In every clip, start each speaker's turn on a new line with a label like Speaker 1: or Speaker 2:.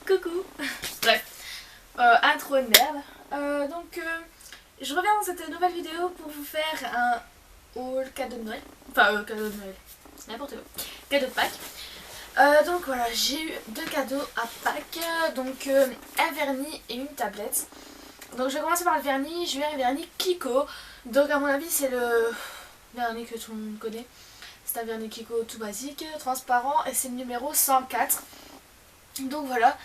Speaker 1: Coucou. Bref, intro de merde. Je reviens dans cette nouvelle vidéo pour vous faire un haul cadeau de Noël. Enfin, cadeau de Noël, n'importe quoi. Cadeau de Pâques. Donc voilà, j'ai eu deux cadeaux à Pâques. Un vernis et une tablette. Donc je vais commencer par le vernis. Je vais un vernis Kiko. Donc à mon avis c'est le vernis que tout le monde connaît. C'est un vernis Kiko tout basique, transparent, et c'est le numéro 104. Donc voilà.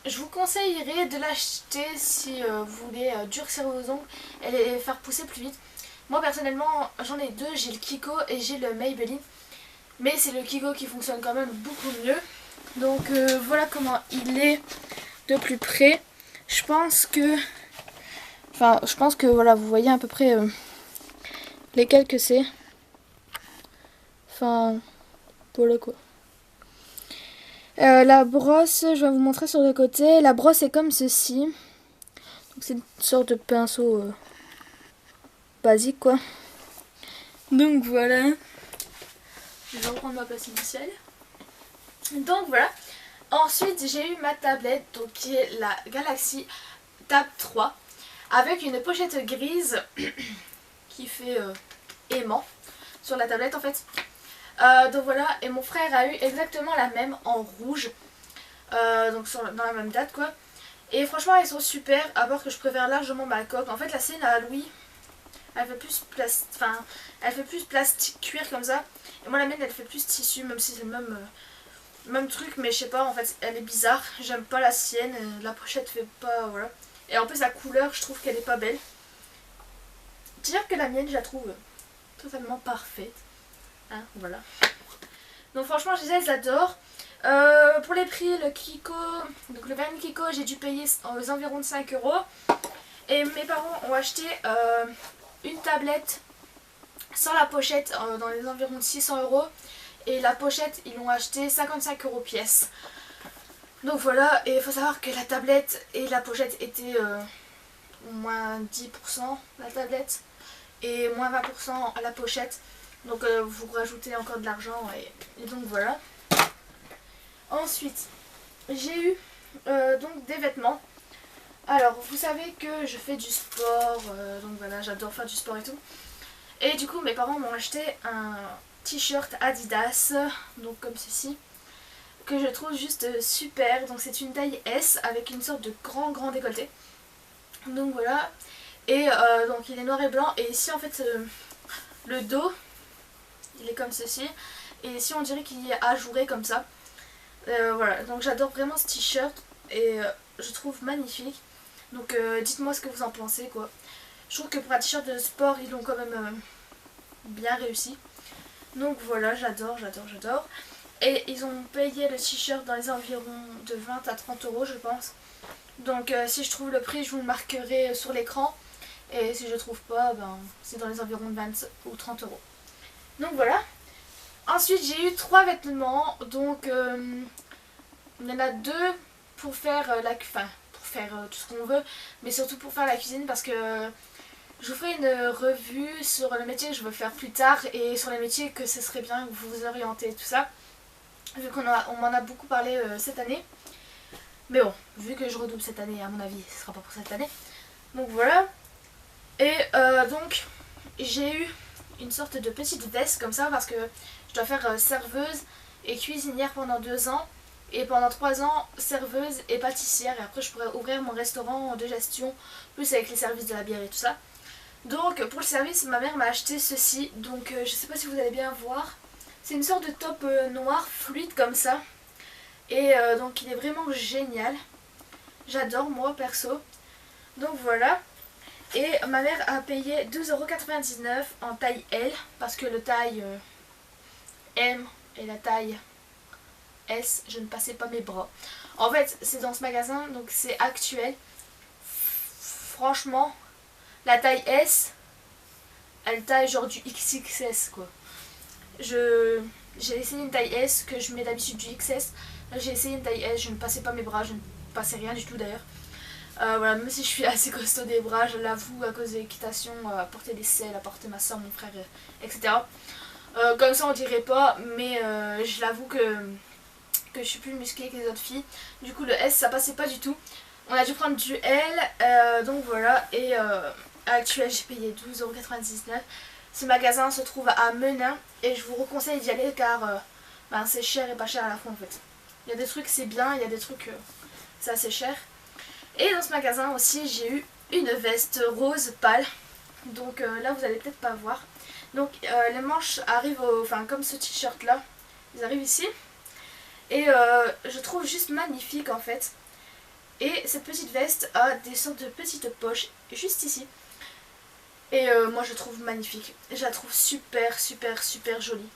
Speaker 1: Je vous conseillerais de l'acheter si vous voulez durcir vos ongles et les faire pousser plus vite. Moi personnellement j'en ai deux, j'ai le Kiko et j'ai le Maybelline. Mais c'est le Kiko qui fonctionne quand même beaucoup mieux. Donc voilà comment il est de plus près. Je pense que voilà, vous voyez à peu près lesquels que c'est. Enfin, voilà quoi. La brosse, je vais vous montrer sur le côté. La brosse est comme ceci. Donc c'est une sorte de pinceau basique quoi. Donc voilà. Je vais reprendre ma place initiale. Donc voilà. Ensuite j'ai eu ma tablette, donc qui est la Galaxy Tab 3. Avec une pochette grise qui fait aimant sur la tablette en fait. Donc voilà, et mon frère a eu exactement la même en rouge. Dans la même date quoi. Et franchement elles sont super, à part que je préfère largement ma coque. En fait la sienne à Louis, elle fait plus plastique cuir comme ça. Et moi la mienne elle fait plus tissu, même si c'est le même truc, mais je sais pas, en fait elle est bizarre. J'aime pas la sienne, la pochette fait pas, voilà. Et en plus la couleur je trouve qu'elle est pas belle. Dire que la mienne je la trouve totalement parfaite. Hein, voilà. Donc franchement je les adore. Pour les prix, le Kiko, donc le vernis Kiko, j'ai dû payer aux environs de 5 €. Et mes parents ont acheté une tablette sans la pochette dans les environs de 600 €. Et la pochette, ils l'ont acheté 55 € pièce. Donc voilà, et il faut savoir que la tablette et la pochette étaient moins 10% la tablette et moins 20% à la pochette. Donc vous rajoutez encore de l'argent et donc voilà. Ensuite, j'ai eu donc des vêtements. Alors, vous savez que je fais du sport, donc voilà, j'adore faire du sport et tout. Et du coup, mes parents m'ont acheté un t-shirt Adidas, donc comme ceci, que je trouve juste super. Donc c'est une taille S avec une sorte de grand décolleté. Donc voilà. Et donc il est noir et blanc. Et ici en fait, le dos, il est comme ceci. Et ici on dirait qu'il est ajouré comme ça. Voilà, donc j'adore vraiment ce t-shirt et je trouve magnifique. Donc dites-moi ce que vous en pensez quoi. Je trouve que pour un t-shirt de sport ils l'ont quand même bien réussi. Donc voilà, j'adore. Et ils ont payé le t-shirt dans les environs de 20 à 30 € je pense. Donc si je trouve le prix je vous le marquerai sur l'écran. Et si je trouve pas, ben c'est dans les environs de 20 ou 30 €. Donc voilà. Ensuite j'ai eu 3 vêtements, donc il y en a 2 pour faire tout ce qu'on veut, mais surtout pour faire la cuisine parce que je vous ferai une revue sur le métier que je veux faire plus tard et sur les métiers que ce serait bien que vous vous orientez et tout ça, vu qu'on m'en a beaucoup parlé cette année. Mais bon, vu que je redouble cette année, à mon avis ce sera pas pour cette année. Donc voilà. Et donc j'ai eu une sorte de petite veste comme ça parce que je dois faire serveuse et cuisinière pendant 2 ans. Et pendant 3 ans, serveuse et pâtissière. Et après, je pourrais ouvrir mon restaurant de gestion, plus avec les services de la bière et tout ça. Donc, pour le service, ma mère m'a acheté ceci. Donc, je sais pas si vous allez bien voir. C'est une sorte de top noir fluide comme ça. Et donc, il est vraiment génial. J'adore, moi, perso. Donc, voilà. Et ma mère a payé 2,99 € en taille L. Parce que le taille M et la taille S, je ne passais pas mes bras. En fait, c'est dans ce magasin, donc c'est actuel. Franchement, la taille S, elle taille genre du XXS quoi. J'ai essayé une taille S que je mets d'habitude du XS. Là, j'ai essayé une taille S, je ne passais pas mes bras, je ne passais rien du tout d'ailleurs. Voilà, même si je suis assez costaud des bras, je l'avoue, à cause de l'équitation, à porter des selles, à porter ma soeur, mon frère, etc. Comme ça on dirait pas, mais je l'avoue que que je suis plus musclée que les autres filles. Du coup le S ça passait pas du tout. On a dû prendre du L, donc voilà. Et à l'actuel j'ai payé 12,99 €. Ce magasin se trouve à Menin et je vous reconseille d'y aller car ben, c'est cher et pas cher à la fois en fait. Il y a des trucs c'est bien, il y a des trucs c'est assez cher. Et dans ce magasin aussi j'ai eu une veste rose pâle. Donc là vous allez peut-être pas voir. Donc les manches arrivent enfin comme ce t-shirt là. Ils arrivent ici. Et je trouve juste magnifique en fait. Et cette petite veste a des sortes de petites poches juste ici. Et moi je trouve magnifique. Je la trouve super super super jolie.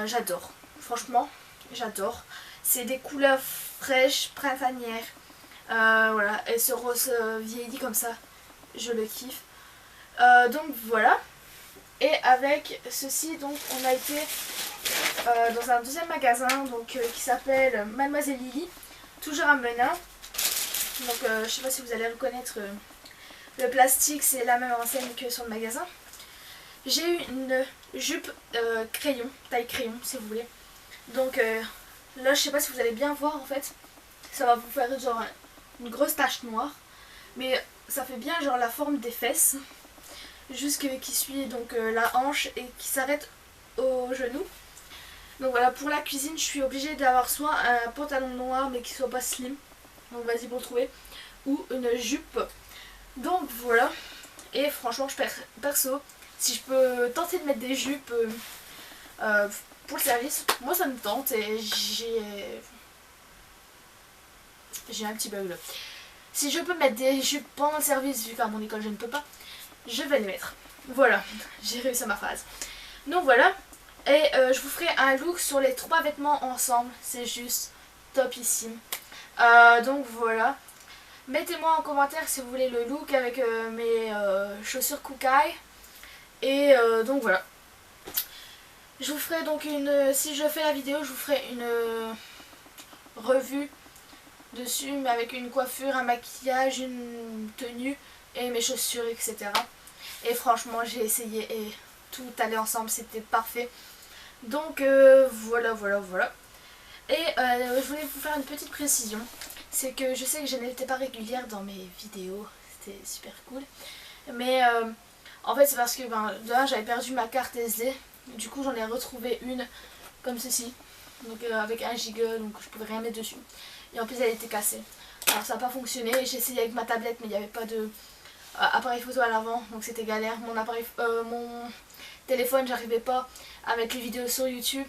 Speaker 1: J'adore. Franchement j'adore. C'est des couleurs fraîches, printanières. Voilà. Et ce rose vieilli comme ça. Je le kiffe. Donc voilà. Et avec ceci donc on a été dans un deuxième magasin donc, qui s'appelle Mademoiselle Lily. Toujours à Menin. Donc je sais pas si vous allez reconnaître le plastique, c'est la même enseigne que sur le magasin. J'ai eu une jupe crayon, taille crayon si vous voulez. Donc là je sais pas si vous allez bien voir en fait. Ça va vous faire genre une grosse tache noire. Mais ça fait bien genre la forme des fesses. Juste qui suit donc la hanche et qui s'arrête au genou. Donc voilà, pour la cuisine je suis obligée d'avoir soit un pantalon noir mais qui soit pas slim. Donc vas-y pour le trouver. Ou une jupe. Donc voilà. Et franchement perso, si je peux tenter de mettre des jupes pour le service, moi ça me tente. Et j'ai un petit bug là. Si je peux mettre des jupes pendant le service, vu qu'à mon école je ne peux pas, je vais les mettre. Voilà, j'ai réussi à ma phrase. Donc voilà. Et je vous ferai un look sur les 3 vêtements ensemble. C'est juste topissime. Donc voilà. Mettez-moi en commentaire si vous voulez le look avec mes chaussures Kukai. Et donc voilà. Je vous ferai donc si je fais la vidéo, je vous ferai une revue dessus, mais avec une coiffure, un maquillage, une tenue et mes chaussures, etc. Et franchement, j'ai essayé et tout allait ensemble, c'était parfait. Donc voilà. Et je voulais vous faire une petite précision. C'est que je sais que je n'étais pas régulière dans mes vidéos. C'était super cool. Mais en fait c'est parce que de un j'avais perdu ma carte SD. Du coup j'en ai retrouvé une comme ceci. Donc avec 1 giga, donc je pouvais rien mettre dessus. Et en plus elle était cassée. Alors ça n'a pas fonctionné. J'ai essayé avec ma tablette mais il n'y avait pas de appareil photo à l'avant. Donc c'était galère. Mon téléphone j'arrivais pas à mettre les vidéos sur YouTube.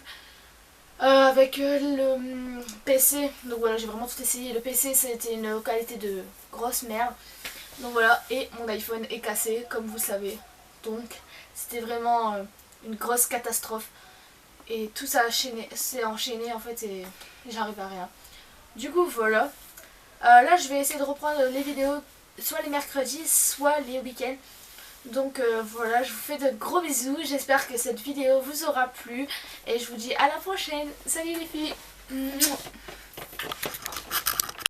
Speaker 1: Avec le PC, donc voilà j'ai vraiment tout essayé. Le PC c'était une qualité de grosse merde. Donc voilà, et mon iPhone est cassé comme vous savez. Donc c'était vraiment une grosse catastrophe. Et tout ça s'est enchaîné en fait et j'arrive à rien. Du coup voilà. Là je vais essayer de reprendre les vidéos soit les mercredis, soit les week-ends. Donc voilà, je vous fais de gros bisous, j'espère que cette vidéo vous aura plu et je vous dis à la prochaine. Salut les filles.